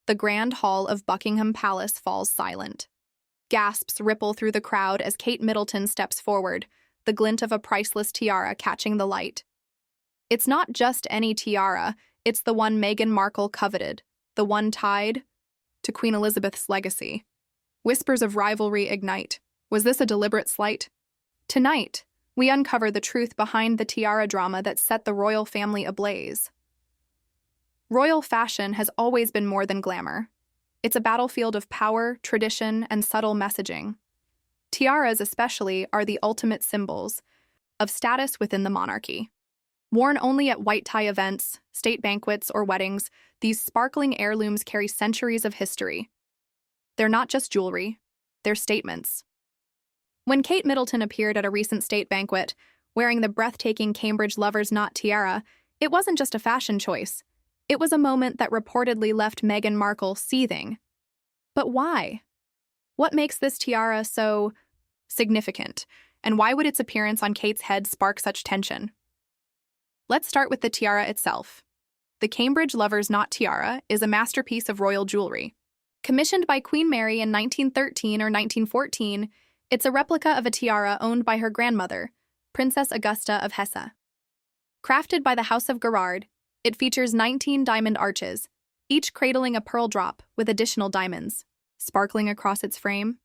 The grand hall of Buckingham Palace falls silent. Gasps ripple through the crowd as Kate Middleton steps forward, the glint of a priceless tiara catching the light. It's not just any tiara, it's the one Meghan Markle coveted, the one tied to Queen Elizabeth's legacy. Whispers of rivalry ignite. Was this a deliberate slight? Tonight, we uncover the truth behind the tiara drama that set the royal family ablaze. Royal fashion has always been more than glamour. It's a battlefield of power, tradition, and subtle messaging. Tiaras, especially, are the ultimate symbols of status within the monarchy. Worn only at white tie events, state banquets, or weddings, these sparkling heirlooms carry centuries of history. They're not just jewelry, they're statements. When Kate Middleton appeared at a recent state banquet, wearing the breathtaking Cambridge Lover's Knot tiara, it wasn't just a fashion choice. It was a moment that reportedly left Meghan Markle seething. But why? What makes this tiara so significant, and why would its appearance on Kate's head spark such tension? Let's start with the tiara itself. The Cambridge Lover's Knot tiara is a masterpiece of royal jewelry. Commissioned by Queen Mary in 1913 or 1914, it's a replica of a tiara owned by her grandmother, Princess Augusta of Hesse. Crafted by the House of Gerard, it features 19 diamond arches, each cradling a pearl drop with additional diamonds, sparkling across its frame.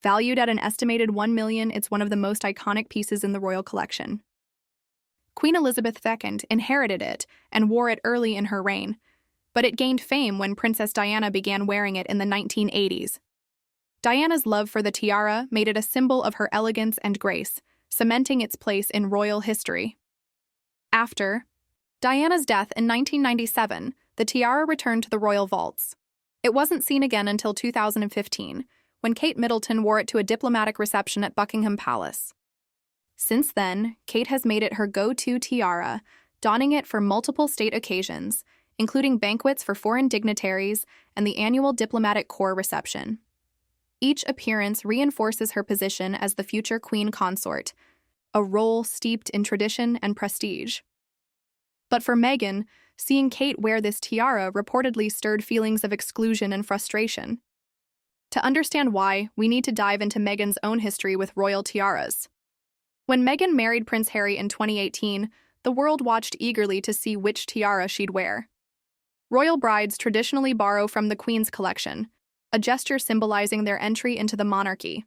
Valued at an estimated $1 million, it's one of the most iconic pieces in the royal collection. Queen Elizabeth II inherited it and wore it early in her reign, but it gained fame when Princess Diana began wearing it in the 1980s. Diana's love for the tiara made it a symbol of her elegance and grace, cementing its place in royal history. After Diana's death in 1997, the tiara returned to the royal vaults. It wasn't seen again until 2015, when Kate Middleton wore it to a diplomatic reception at Buckingham Palace. Since then, Kate has made it her go-to tiara, donning it for multiple state occasions, including banquets for foreign dignitaries and the annual diplomatic corps reception. Each appearance reinforces her position as the future queen consort, a role steeped in tradition and prestige. But for Meghan, seeing Kate wear this tiara reportedly stirred feelings of exclusion and frustration. To understand why, we need to dive into Meghan's own history with royal tiaras. When Meghan married Prince Harry in 2018, the world watched eagerly to see which tiara she'd wear. Royal brides traditionally borrow from the Queen's collection, a gesture symbolizing their entry into the monarchy.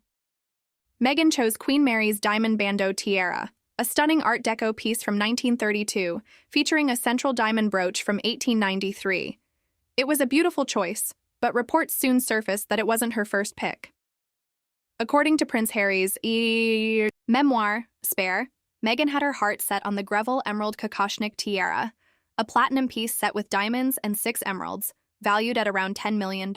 Meghan chose Queen Mary's diamond bandeau tiara, a stunning Art Deco piece from 1932, featuring a central diamond brooch from 1893. It was a beautiful choice, but reports soon surfaced that it wasn't her first pick. According to Prince Harry's memoir, Spare, Meghan had her heart set on the Greville Emerald Kokoshnik tiara, a platinum piece set with diamonds and 6 emeralds, valued at around $10 million.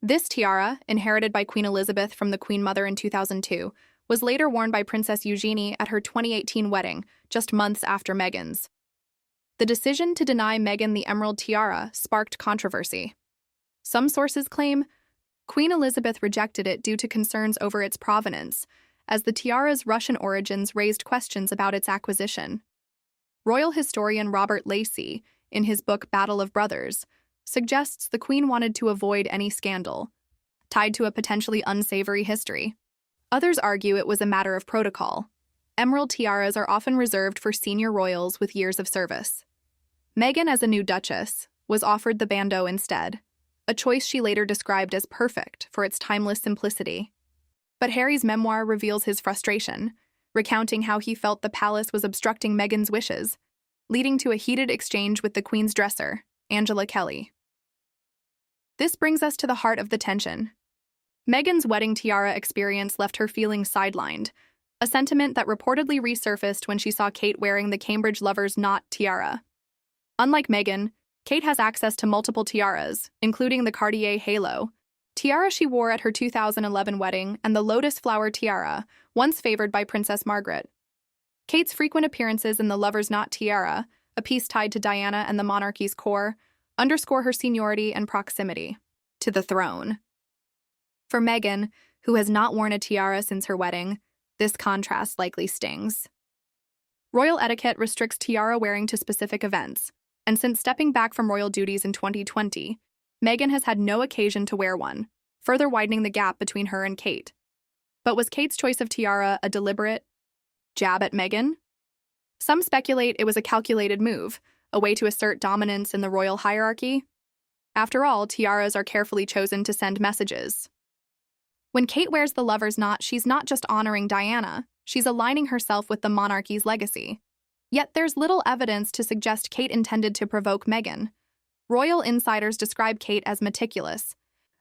This tiara, inherited by Queen Elizabeth from the Queen Mother in 2002, was later worn by Princess Eugenie at her 2018 wedding, just months after Meghan's. The decision to deny Meghan the emerald tiara sparked controversy. Some sources claim Queen Elizabeth rejected it due to concerns over its provenance, as the tiara's Russian origins raised questions about its acquisition. Royal historian Robert Lacey, in his book Battle of Brothers, suggests the Queen wanted to avoid any scandal tied to a potentially unsavory history. Others argue it was a matter of protocol. Emerald tiaras are often reserved for senior royals with years of service. Meghan, as a new duchess, was offered the bandeau instead, a choice she later described as perfect for its timeless simplicity. But Harry's memoir reveals his frustration, recounting how he felt the palace was obstructing Meghan's wishes, leading to a heated exchange with the Queen's dresser, Angela Kelly. This brings us to the heart of the tension. Meghan's wedding tiara experience left her feeling sidelined, a sentiment that reportedly resurfaced when she saw Kate wearing the Cambridge Lover's Knot tiara. Unlike Meghan, Kate has access to multiple tiaras, including the Cartier Halo tiara she wore at her 2011 wedding and the lotus flower tiara, once favored by Princess Margaret. Kate's frequent appearances in the Lover's Knot tiara, a piece tied to Diana and the monarchy's core, underscore her seniority and proximity to the throne. For Meghan, who has not worn a tiara since her wedding, this contrast likely stings. Royal etiquette restricts tiara wearing to specific events, and since stepping back from royal duties in 2020, Meghan has had no occasion to wear one, further widening the gap between her and Kate. But was Kate's choice of tiara a deliberate jab at Meghan? Some speculate it was a calculated move, a way to assert dominance in the royal hierarchy. After all, tiaras are carefully chosen to send messages. When Kate wears the lover's knot, she's not just honoring Diana, she's aligning herself with the monarchy's legacy. Yet there's little evidence to suggest Kate intended to provoke Meghan. Royal insiders describe Kate as meticulous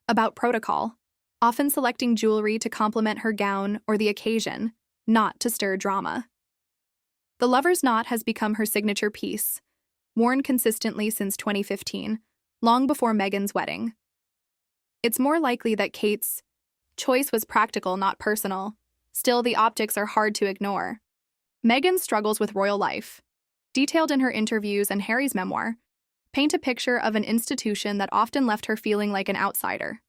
about protocol, often selecting jewelry to complement her gown or the occasion, not to stir drama. The lover's knot has become her signature piece, worn consistently since 2015, long before Meghan's wedding. It's more likely that Kate's choice was practical, not personal. Still, the optics are hard to ignore. Meghan struggles with royal life, detailed in her interviews and Harry's memoir, paint a picture of an institution that often left her feeling like an outsider.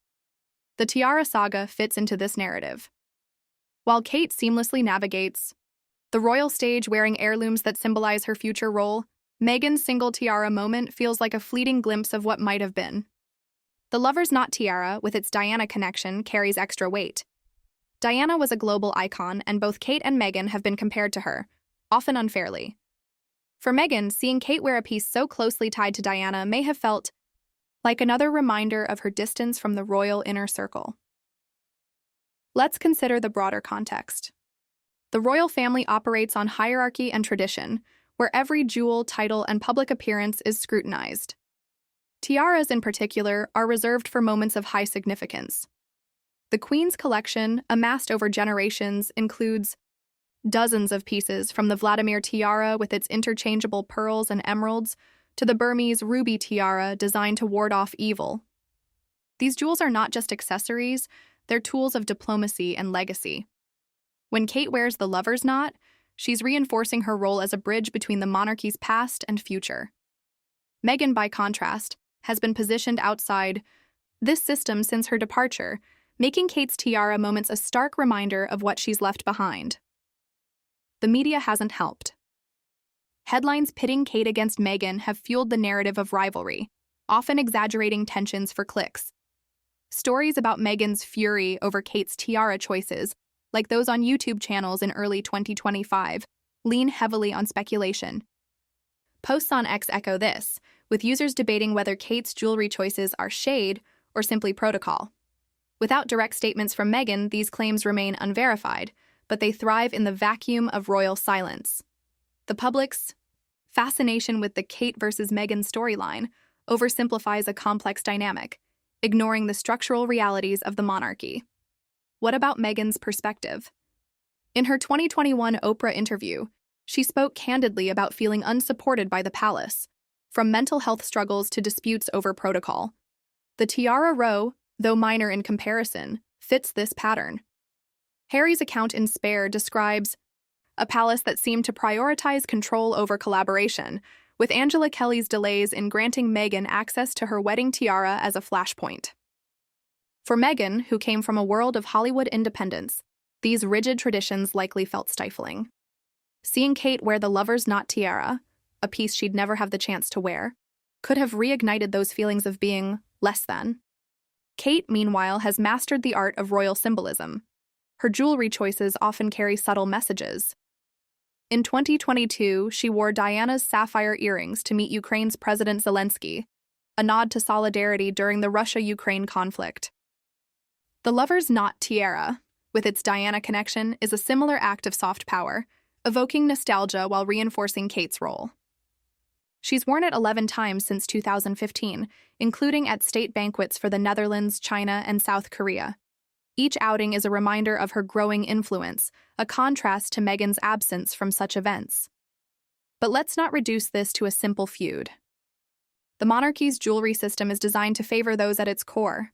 The tiara saga fits into this narrative. While Kate seamlessly navigates the royal stage wearing heirlooms that symbolize her future role, Meghan's single tiara moment feels like a fleeting glimpse of what might have been. The lover's knot tiara, with its Diana connection, carries extra weight. Diana was a global icon, and both Kate and Meghan have been compared to her, often unfairly. For Meghan, seeing Kate wear a piece so closely tied to Diana may have felt like another reminder of her distance from the royal inner circle. Let's consider the broader context. The royal family operates on hierarchy and tradition, where every jewel, title, and public appearance is scrutinized. Tiaras, in particular, are reserved for moments of high significance. The Queen's collection, amassed over generations, includes dozens of pieces, from the Vladimir tiara with its interchangeable pearls and emeralds to the Burmese ruby tiara designed to ward off evil. These jewels are not just accessories, they're tools of diplomacy and legacy. When Kate wears the lover's knot, she's reinforcing her role as a bridge between the monarchy's past and future. Meghan, by contrast, has been positioned outside this system since her departure, making Kate's tiara moments a stark reminder of what she's left behind. The media hasn't helped. Headlines pitting Kate against Meghan have fueled the narrative of rivalry, often exaggerating tensions for clicks. Stories about Meghan's fury over Kate's tiara choices, like those on YouTube channels in early 2025, lean heavily on speculation. Posts on X echo this, with users debating whether Kate's jewelry choices are shade or simply protocol. Without direct statements from Meghan, these claims remain unverified, but they thrive in the vacuum of royal silence. The public's fascination with the Kate versus Meghan storyline oversimplifies a complex dynamic, ignoring the structural realities of the monarchy. What about Meghan's perspective? In her 2021 Oprah interview, she spoke candidly about feeling unsupported by the palace, from mental health struggles to disputes over protocol. The tiara row, though minor in comparison, fits this pattern. Harry's account in Spare describes a palace that seemed to prioritize control over collaboration, with Angela Kelly's delays in granting Meghan access to her wedding tiara as a flashpoint. For Meghan, who came from a world of Hollywood independence, these rigid traditions likely felt stifling. Seeing Kate wear the lover's knot tiara, a piece she'd never have the chance to wear, could have reignited those feelings of being less than. Kate, meanwhile, has mastered the art of royal symbolism. Her jewelry choices often carry subtle messages. In 2022, she wore Diana's sapphire earrings to meet Ukraine's President Zelensky, a nod to solidarity during the Russia-Ukraine conflict. The lover's knot tiara, with its Diana connection, is a similar act of soft power, evoking nostalgia while reinforcing Kate's role. She's worn it 11 times since 2015, including at state banquets for the Netherlands, China, and South Korea. Each outing is a reminder of her growing influence, a contrast to Meghan's absence from such events. But let's not reduce this to a simple feud. The monarchy's jewelry system is designed to favor those at its core.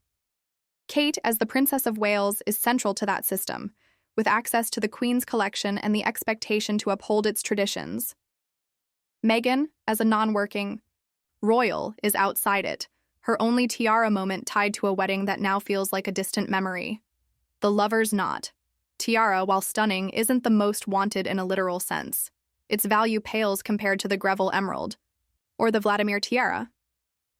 Kate, as the Princess of Wales, is central to that system, with access to the Queen's collection and the expectation to uphold its traditions. Meghan, as a non-working royal, is outside it, her only tiara moment tied to a wedding that now feels like a distant memory. The lover's knot tiara, while stunning, isn't the most wanted in a literal sense. Its value pales compared to the Greville emerald or the Vladimir tiara.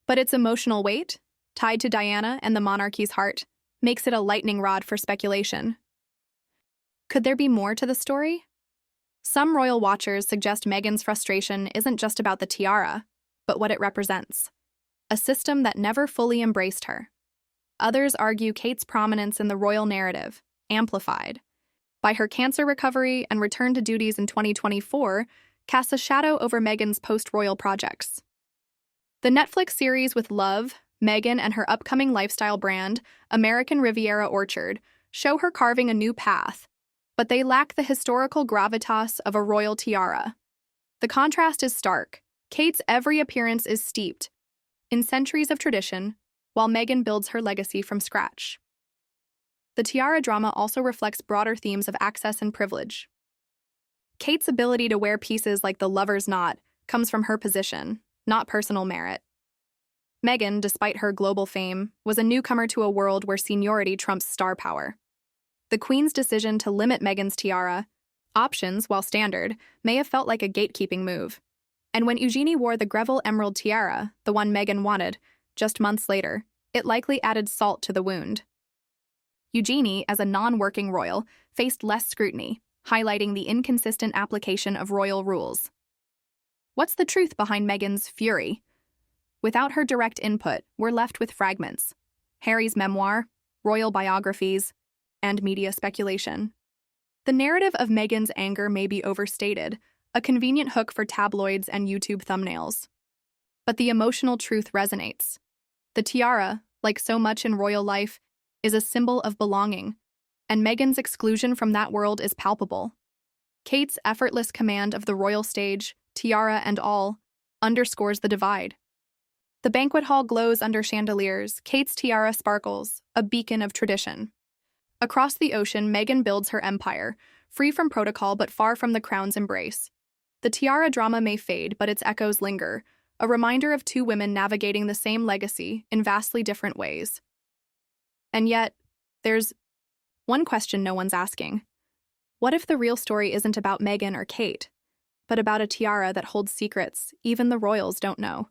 But its emotional weight? tied to Diana and the monarchy's heart, makes it a lightning rod for speculation. Could there be more to the story? Some royal watchers suggest Meghan's frustration isn't just about the tiara, but what it represents, a system that never fully embraced her. Others argue Kate's prominence in the royal narrative, amplified by her cancer recovery and return to duties in 2024, casts a shadow over Meghan's post-royal projects. The Netflix series with Love, Meghan, and her upcoming lifestyle brand, American Riviera Orchard, show her carving a new path, but they lack the historical gravitas of a royal tiara. The contrast is stark. Kate's every appearance is steeped in centuries of tradition, while Meghan builds her legacy from scratch. The tiara drama also reflects broader themes of access and privilege. Kate's ability to wear pieces like the lover's knot comes from her position, not personal merit. Meghan, despite her global fame, was a newcomer to a world where seniority trumps star power. The Queen's decision to limit Meghan's tiara options, while standard, may have felt like a gatekeeping move. And when Eugenie wore the Greville Emerald tiara, the one Meghan wanted, just months later, it likely added salt to the wound. Eugenie, as a non-working royal, faced less scrutiny, highlighting the inconsistent application of royal rules. What's the truth behind Meghan's fury? Without her direct input, we're left with fragments: Harry's memoir, royal biographies, and media speculation. The narrative of Meghan's anger may be overstated, a convenient hook for tabloids and YouTube thumbnails. But the emotional truth resonates. The tiara, like so much in royal life, is a symbol of belonging, and Meghan's exclusion from that world is palpable. Kate's effortless command of the royal stage, tiara and all, underscores the divide. The banquet hall glows under chandeliers, Kate's tiara sparkles, a beacon of tradition. Across the ocean, Meghan builds her empire, free from protocol but far from the crown's embrace. The tiara drama may fade, but its echoes linger, a reminder of two women navigating the same legacy in vastly different ways. And yet, there's one question no one's asking. What if the real story isn't about Meghan or Kate, but about a tiara that holds secrets even the royals don't know?